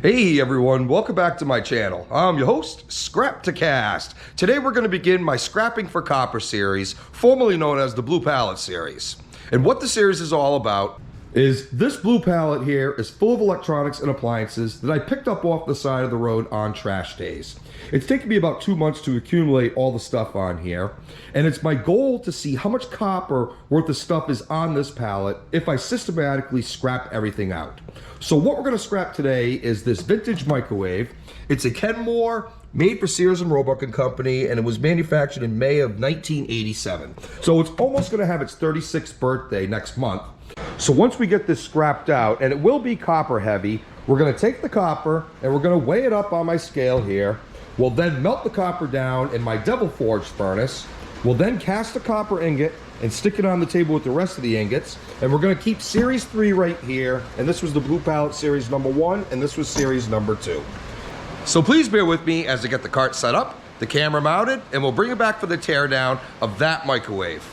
Hey everyone, welcome back to my channel. I'm your host, Scrap to Cast. Today we're going to begin my Scrapping for Copper series, formerly known as the Blue Pallet series. And what the series is all about is this blue pallet here is full of electronics and appliances that I picked up off the side of the road on trash days. It's taken me about 2 months to accumulate all the stuff on here, and it's my goal to see how much copper worth of stuff is on this pallet if I systematically scrap everything out. So what we're going to scrap today is this vintage microwave. It's a Kenmore, made for Sears and Roebuck and Company, and it was manufactured in May of 1987. So it's almost going to have its 36th birthday next month. So once we get this scrapped out, and it will be copper heavy, we're going to take the copper and we're going to weigh it up on my scale here. We'll then melt the copper down in my Devil Forge furnace. We'll then cast the copper ingot and stick it on the table with the rest of the ingots. And we're going to keep series 3 right here. And this was the Blue Pallet series number 1, and this was series number 2. So please bear with me as I get the cart set up, the camera mounted, and we'll bring it back for the teardown of that microwave.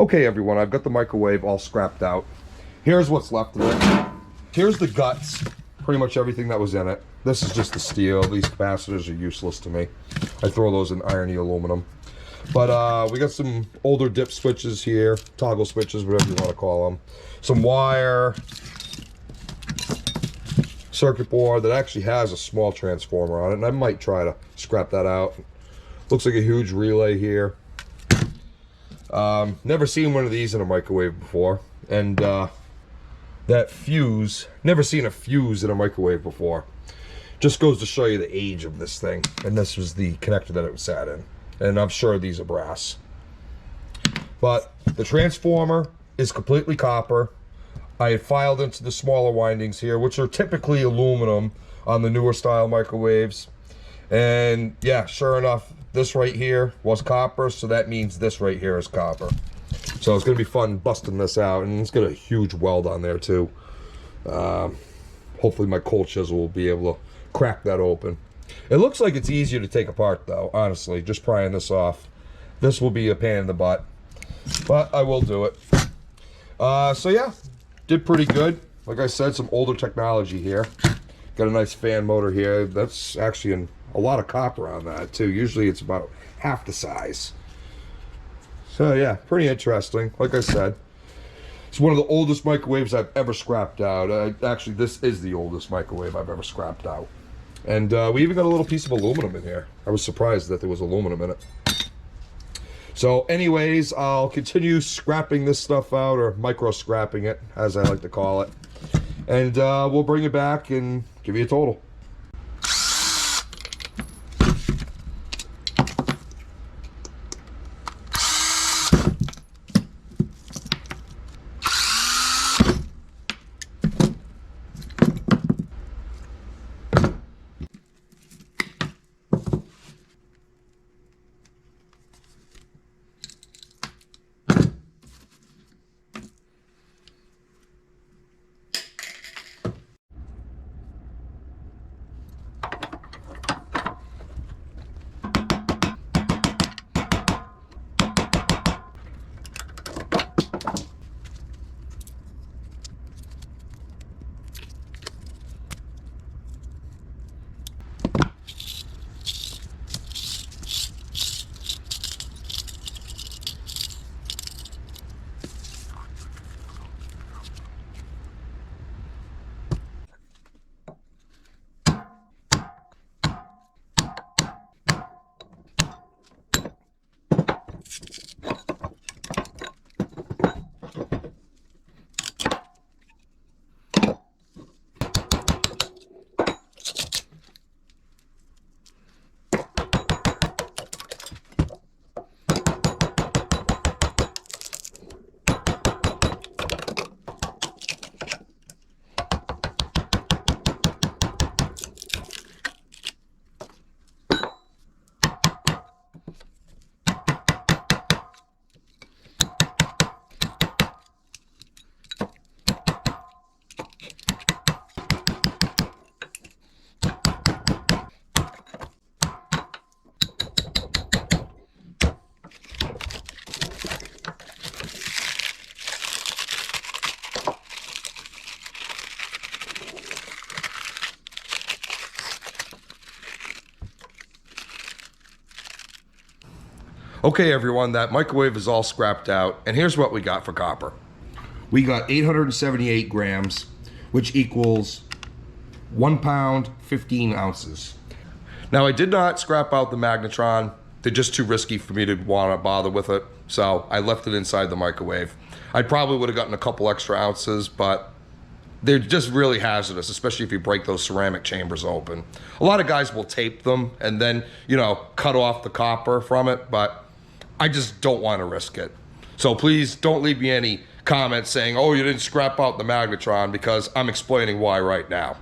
Okay everyone, I've got the microwave all scrapped out. Here's what's left of it. Here's the guts, pretty much everything that was in it. This is just the steel. These capacitors are useless to me. I throw those in irony aluminum. But we got some older dip switches here, toggle switches, whatever you want to call them. Some wire, circuit board that actually has a small transformer on it, and I might try to scrap that out. Looks like a huge relay here. Never seen one of these in a microwave before, and that fuse, never seen a fuse in a microwave before. Just goes to show you the age of this thing. And this was the connector that it was sat in, and I'm sure these are brass. But the transformer is completely copper. I had filed into the smaller windings here, which are typically aluminum on the newer style microwaves. And yeah, sure enough, this right here was copper, so that means this right here is copper. So it's going to be fun busting this out, and it's got a huge weld on there too. Hopefully my cold chisel will be able to crack that open. It looks like it's easier to take apart though, honestly, just prying this off. This will be a pain in the butt, but I will do it. So yeah, did pretty good. Like I said, some older technology here. Got a nice fan motor here. That's actually a lot of copper on that too. Usually it's about half the size. So yeah, pretty interesting. Like I said, it's one of the oldest microwaves I've ever scrapped out. Actually, this is the oldest microwave I've ever scrapped out. And we even got a little piece of aluminum in here. I was surprised that there was aluminum in it. So anyways, I'll continue scrapping this stuff out, or micro scrapping it, as I like to call it. And we'll bring it back and give you a total. Okay everyone, that microwave is all scrapped out, and here's what we got for copper. We got 878 grams, which equals 1 pound, 15 ounces. Now I did not scrap out the magnetron. They're just too risky for me to want to bother with it, so I left it inside the microwave. I probably would have gotten a couple extra ounces, but they're just really hazardous, especially if you break those ceramic chambers open. A lot of guys will tape them and then, you know, cut off the copper from it, but I just don't want to risk it. So please don't leave me any comments saying, oh, you didn't scrap out the magnetron, because I'm explaining why right now.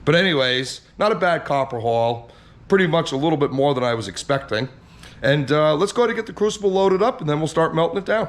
But anyways, not a bad copper haul. Pretty much a little bit more than I was expecting. And let's go ahead and get the crucible loaded up, and then we'll start melting it down.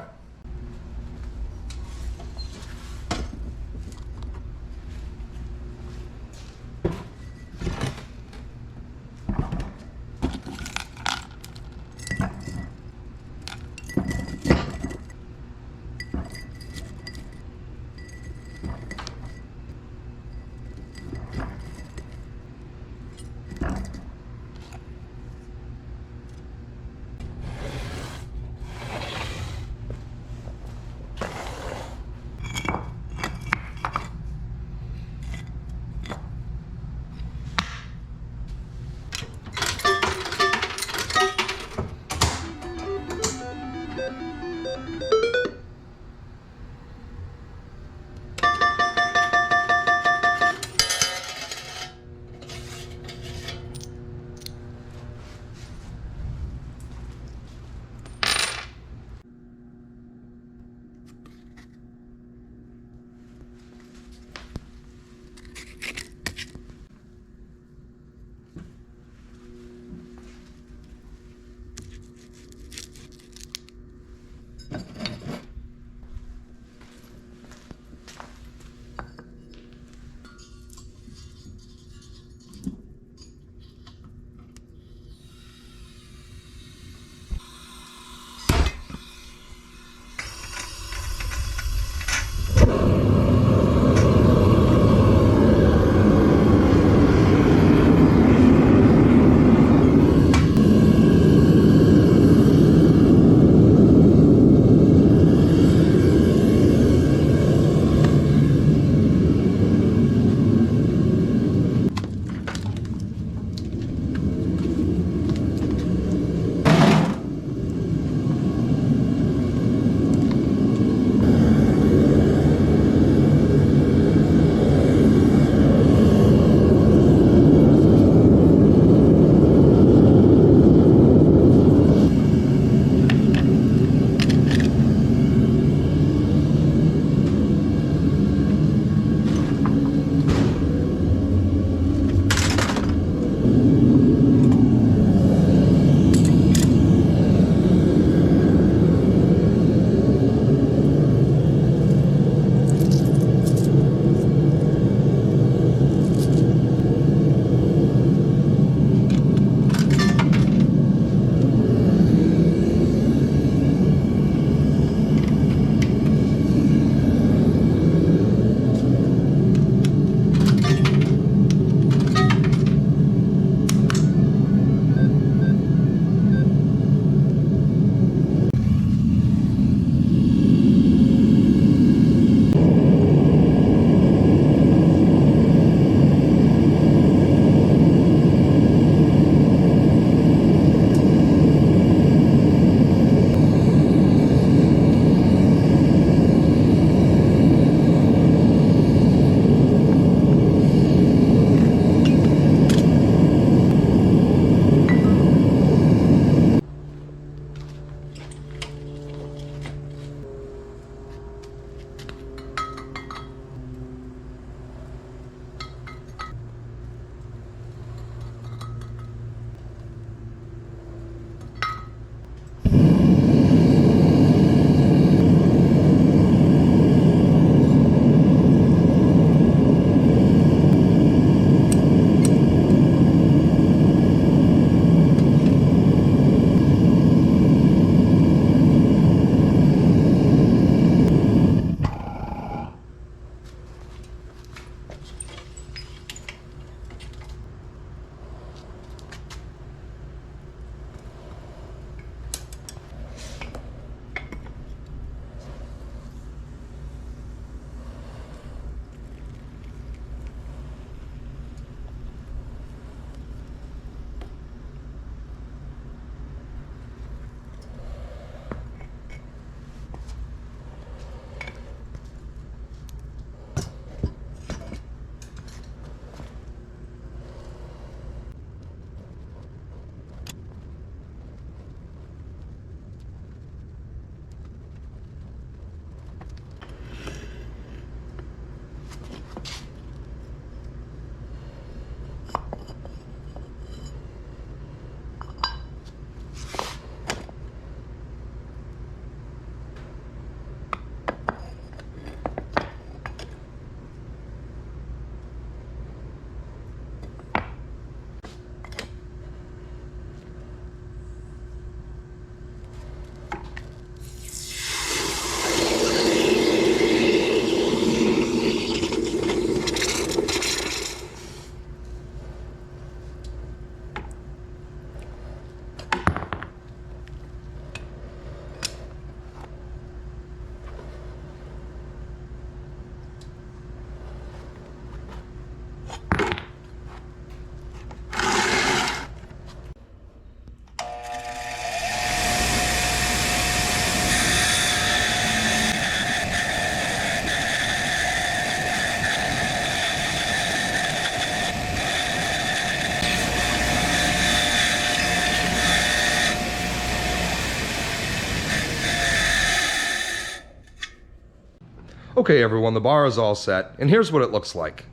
Okay everyone, the bar is all set, and here's what it looks like.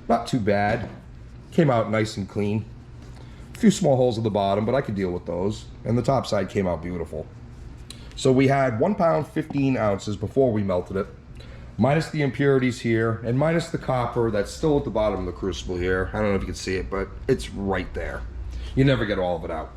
Not too bad. Came out nice and clean. A few small holes at the bottom, but I could deal with those. And the top side came out beautiful. So we had 1 pound 15 ounces before we melted it, minus the impurities here, and minus the copper that's still at the bottom of the crucible here. I don't know if you can see it, but it's right there. You never get all of it out.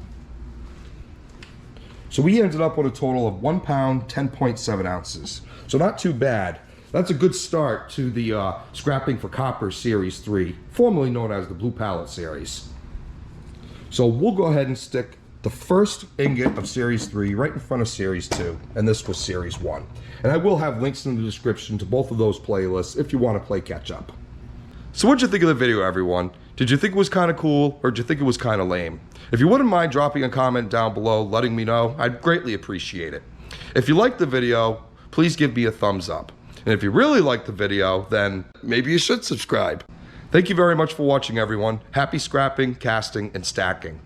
So we ended up with a total of 1 pound 10.7 ounces. So not too bad. That's a good start to the Scrapping for Copper Series 3, formerly known as the Blue Pallet Series. So we'll go ahead and stick the first ingot of Series 3 right in front of Series 2, and this was Series 1. And I will have links in the description to both of those playlists if you want to play catch up. So what'd you think of the video, everyone? Did you think it was kind of cool, or did you think it was kind of lame? If you wouldn't mind dropping a comment down below letting me know, I'd greatly appreciate it. If you liked the video, please give me a thumbs up. And if you really liked the video, then maybe you should subscribe. Thank you very much for watching, everyone. Happy scrapping, casting, and stacking.